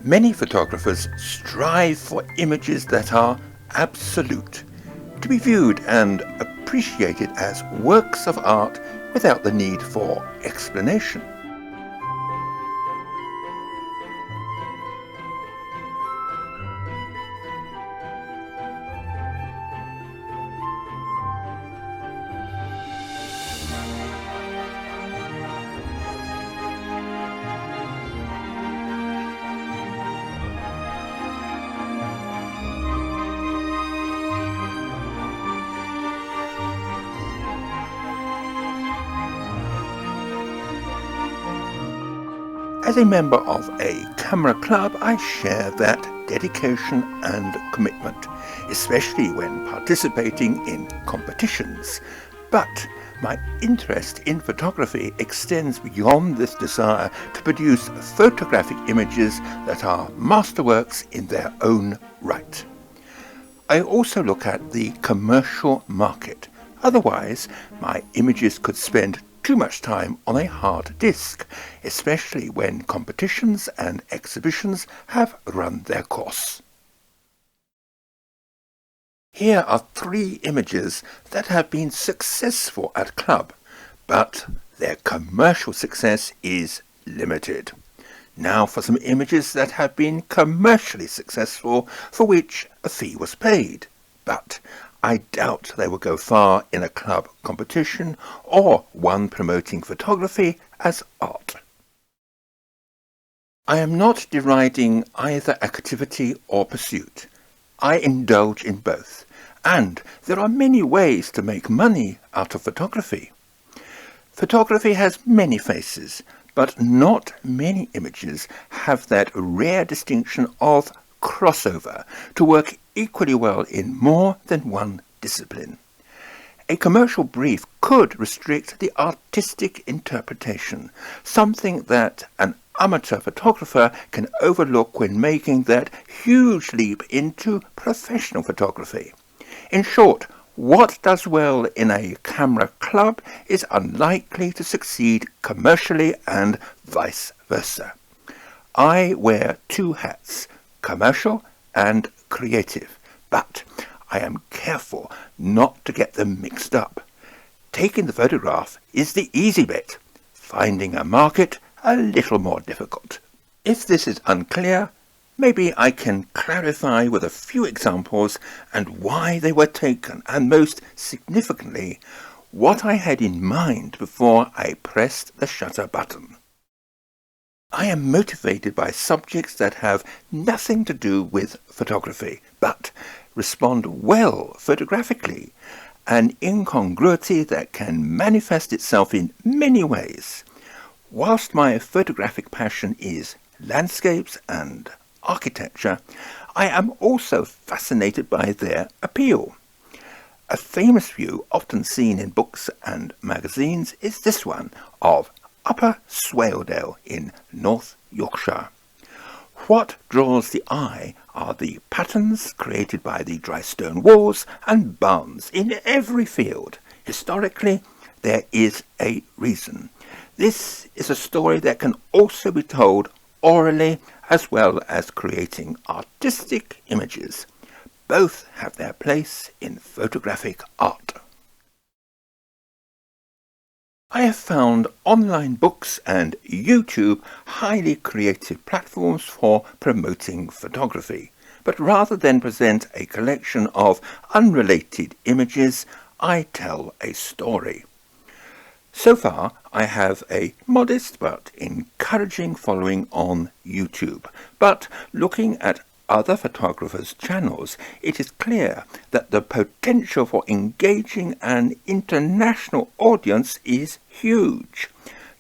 Many photographers strive for images that are absolute, to be viewed and appreciated as works of art without the need for explanation. As a member of a camera club, I share that dedication and commitment, especially when participating in competitions. But my interest in photography extends beyond this desire to produce photographic images that are masterworks in their own right. I also look at the commercial market. Otherwise, my images could spend too much time on a hard disk, especially when competitions and exhibitions have run their course. Here are 3 images that have been successful at club, but their commercial success is limited. Now for some images that have been commercially successful, for which a fee was paid, but I doubt they will go far in a club competition or one promoting photography as art. I am not deriding either activity or pursuit. I indulge in both, and there are many ways to make money out of photography. Photography has many faces, but not many images have that rare distinction of crossover to work equally well in more than one discipline. A commercial brief could restrict the artistic interpretation, something that an amateur photographer can overlook when making that huge leap into professional photography. In short, what does well in a camera club is unlikely to succeed commercially and vice versa. I wear 2 hats, commercial and creative, but I am careful not to get them mixed up. Taking the photograph is the easy bit, finding a market a little more difficult. If this is unclear, maybe I can clarify with a few examples and why they were taken, and most significantly, what I had in mind before I pressed the shutter button. I am motivated by subjects that have nothing to do with photography, but respond well photographically, an incongruity that can manifest itself in many ways. Whilst my photographic passion is landscapes and architecture, I am also fascinated by their appeal. A famous view often seen in books and magazines is this one of Upper Swaledale in North Yorkshire. What draws the eye are the patterns created by the dry stone walls and barns in every field. Historically, there is a reason. This is a story that can also be told orally as well as creating artistic images. Both have their place in photographic art. I have found online books and YouTube highly creative platforms for promoting photography, but rather than present a collection of unrelated images, I tell a story. So far, I have a modest but encouraging following on YouTube, but looking at other photographers' channels, it is clear that the potential for engaging an international audience is huge,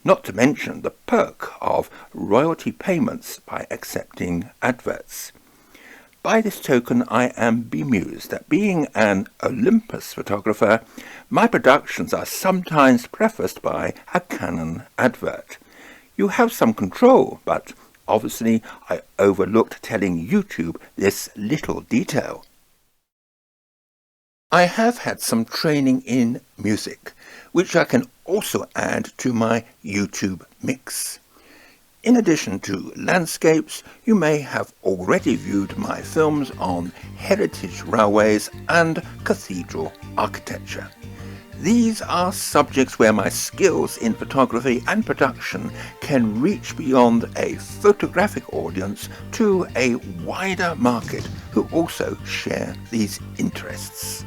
not to mention the perk of royalty payments by accepting adverts. By this token, I am bemused that being an Olympus photographer, my productions are sometimes prefaced by a Canon advert. You have some control, but obviously I overlooked telling YouTube this little detail. I have had some training in music, which I can also add to my YouTube mix. In addition to landscapes, you may have already viewed my films on heritage railways and cathedral architecture. These are subjects where my skills in photography and production can reach beyond a photographic audience to a wider market who also share these interests.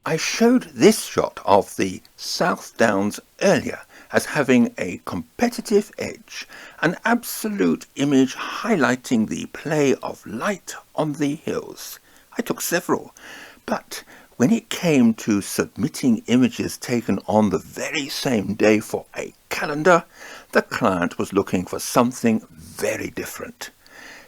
I showed this shot of the South Downs earlier as having a competitive edge, an absolute image highlighting the play of light on the hills. I took several, but when it came to submitting images taken on the very same day for a calendar, the client was looking for something very different.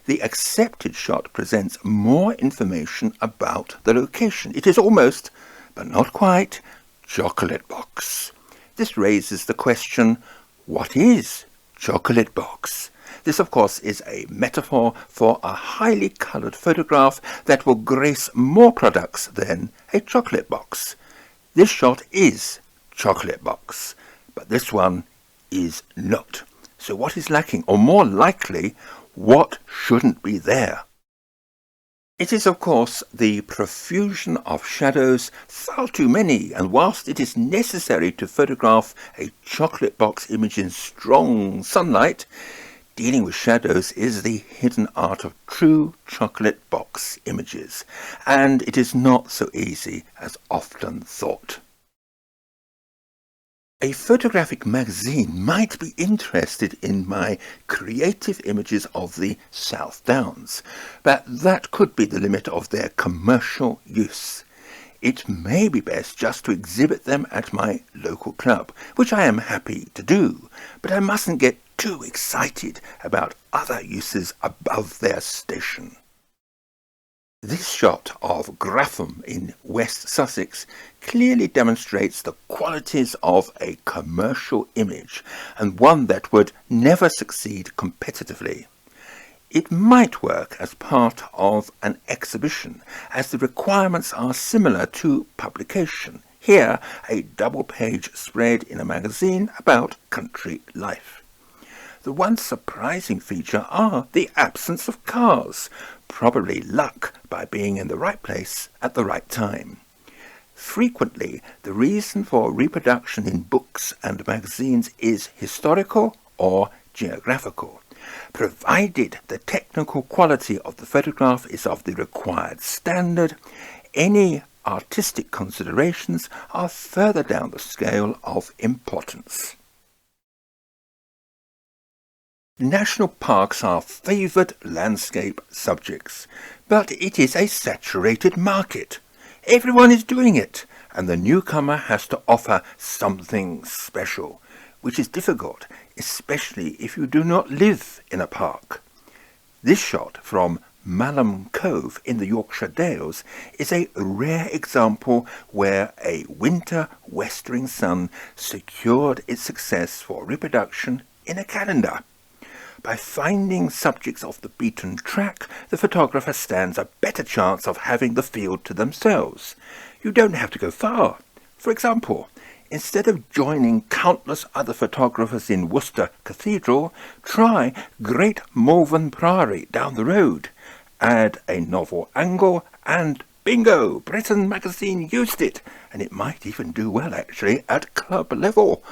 The accepted shot presents more information about the location. It is almost, but not quite, chocolate box. This raises the question, what is chocolate box? This, of course, is a metaphor for a highly coloured photograph that will grace more products than a chocolate box. This shot is chocolate box, but this one is not. So what is lacking, or more likely, what shouldn't be there? It is, of course, the profusion of shadows, far too many, and whilst it is necessary to photograph a chocolate box image in strong sunlight, dealing with shadows is the hidden art of true chocolate box images, and it is not so easy as often thought. A photographic magazine might be interested in my creative images of the South Downs, but that could be the limit of their commercial use. It may be best just to exhibit them at my local club, which I am happy to do, but I mustn't get too excited about other uses above their station. This shot of Graffham in West Sussex clearly demonstrates the qualities of a commercial image and one that would never succeed competitively. It might work as part of an exhibition, as the requirements are similar to publication. Here, a double-page spread in a magazine about country life. The one surprising feature are the absence of cars, probably luck by being in the right place at the right time. Frequently, the reason for reproduction in books and magazines is historical or geographical. Provided the technical quality of the photograph is of the required standard, any artistic considerations are further down the scale of importance. National parks are favoured landscape subjects, but it is a saturated market. Everyone is doing it, and the newcomer has to offer something special, which is difficult, especially if you do not live in a park. This shot from Malham Cove in the Yorkshire Dales is a rare example where a winter westering sun secured its success for reproduction in a calendar. By finding subjects off the beaten track, the photographer stands a better chance of having the field to themselves. You don't have to go far. For example, instead of joining countless other photographers in Worcester Cathedral, try Great Malvern Priory down the road. Add a novel angle and bingo! Britain magazine used it, and it might even do well actually at club level.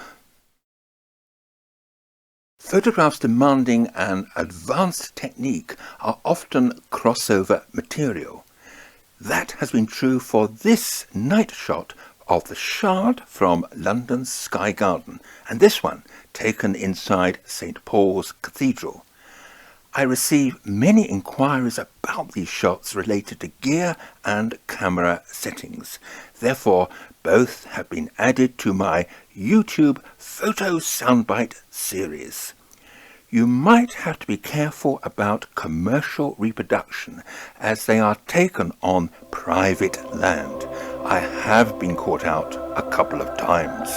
Photographs demanding an advanced technique are often crossover material. That has been true for this night shot of the Shard from London's Sky Garden, and this one taken inside St. Paul's Cathedral. I receive many inquiries about these shots related to gear and camera settings. Therefore, both have been added to my YouTube Photo Soundbite series. You might have to be careful about commercial reproduction as they are taken on private land. I have been caught out a couple of times.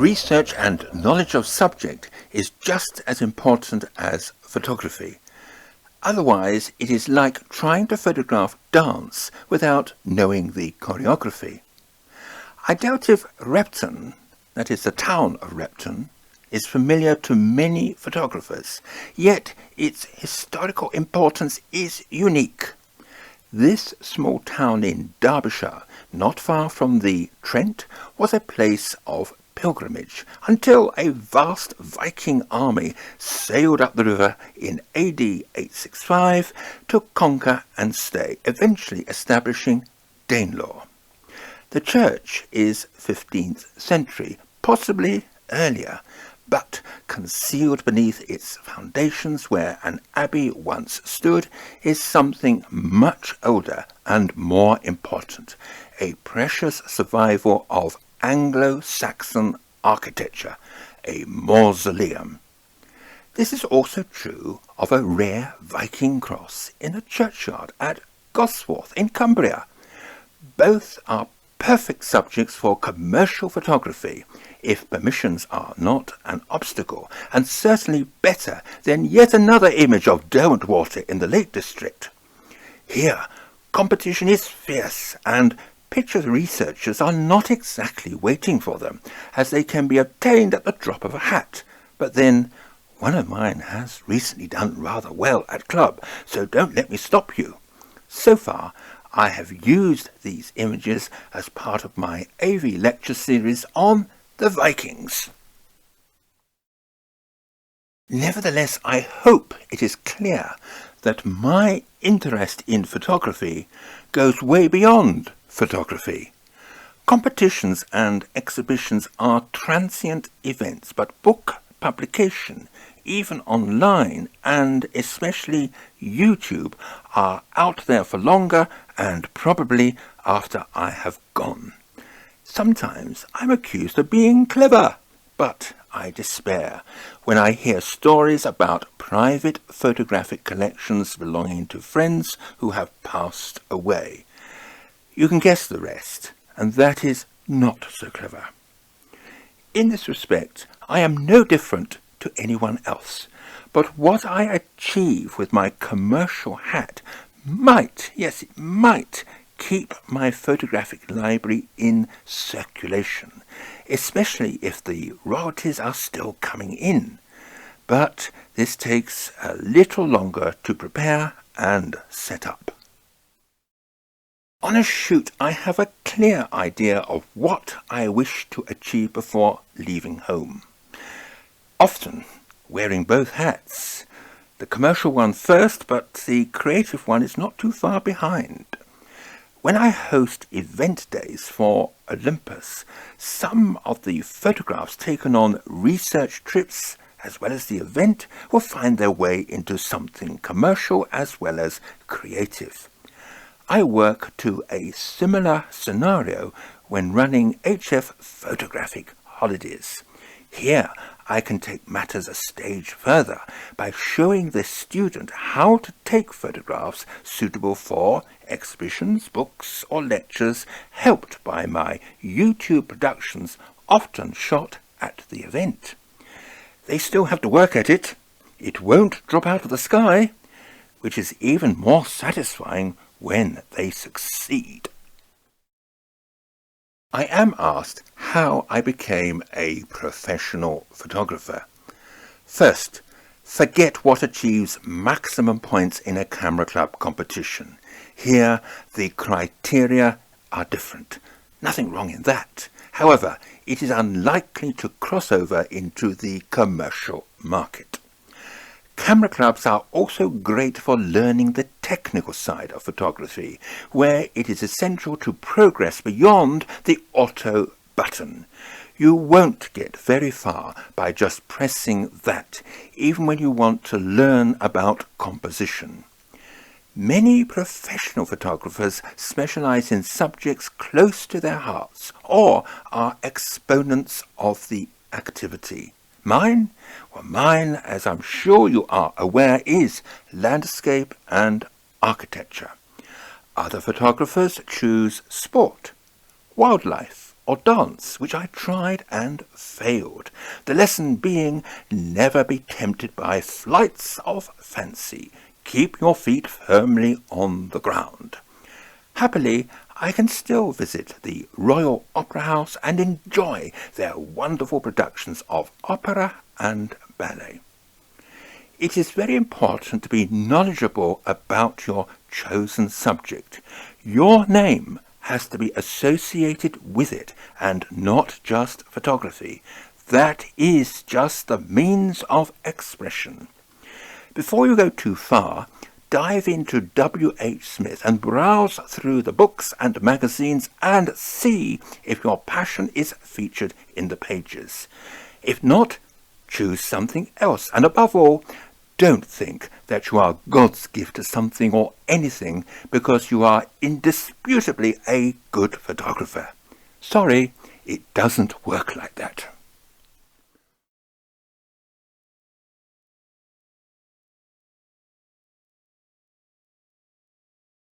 Research and knowledge of subject is just as important as photography. Otherwise, it is like trying to photograph dance without knowing the choreography. I doubt if Repton, that is the town of Repton, is familiar to many photographers, yet its historical importance is unique. This small town in Derbyshire, not far from the Trent, was a place of pilgrimage until a vast Viking army sailed up the river in AD 865 to conquer and stay, eventually establishing Danelaw. The church is 15th century, possibly earlier, but concealed beneath its foundations where an abbey once stood is something much older and more important, a precious survival of Anglo-Saxon architecture, a mausoleum. This is also true of a rare Viking cross in a churchyard at Gosforth in Cumbria. Both are perfect subjects for commercial photography, if permissions are not an obstacle, and certainly better than yet another image of Derwentwater in the Lake District. Here, competition is fierce, and picture researchers are not exactly waiting for them, as they can be obtained at the drop of a hat. But then, one of mine has recently done rather well at club, so don't let me stop you. So far, I have used these images as part of my AV lecture series on the Vikings. Nevertheless, I hope it is clear that my interest in photography goes way beyond photography. Competitions and exhibitions are transient events, but book publication, even online and especially YouTube, are out there for longer and probably after I have gone. Sometimes I'm accused of being clever, but I despair when I hear stories about private photographic collections belonging to friends who have passed away. You can guess the rest, and that is not so clever. In this respect, I am no different to anyone else, but what I achieve with my commercial hat might, yes, it might, keep my photographic library in circulation, especially if the royalties are still coming in. But this takes a little longer to prepare and set up. On a shoot, I have a clear idea of what I wish to achieve before leaving home. Often wearing both hats. The commercial one first, but the creative one is not too far behind. When I host event days for Olympus, some of the photographs taken on research trips as well as the event will find their way into something commercial as well as creative. I work to a similar scenario when running HF photographic holidays. Here, I can take matters a stage further by showing the student how to take photographs suitable for exhibitions, books, or lectures, helped by my YouTube productions, often shot at the event. They still have to work at it. It won't drop out of the sky, which is even more satisfying when they succeed. I am asked how I became a professional photographer. First, forget what achieves maximum points in a camera club competition. Here, the criteria are different. Nothing wrong in that. However, it is unlikely to cross over into the commercial market. Camera clubs are also great for learning the technical side of photography, where it is essential to progress beyond the auto button. You won't get very far by just pressing that, even when you want to learn about composition. Many professional photographers specialize in subjects close to their hearts or are exponents of the activity. Mine, as I'm sure you are aware, is landscape and architecture. Other photographers choose sport, wildlife, or dance, which I tried and failed. The lesson being, never be tempted by flights of fancy. Keep your feet firmly on the ground. Happily, I can still visit the Royal Opera House and enjoy their wonderful productions of opera and ballet. It is very important to be knowledgeable about your chosen subject. Your name has to be associated with it and not just photography. That is just the means of expression. Before you go too far, dive into W.H. Smith and browse through the books and magazines and see if your passion is featured in the pages. If not, choose something else, and above all, don't think that you are God's gift to something or anything because you are indisputably a good photographer. Sorry, it doesn't work like that.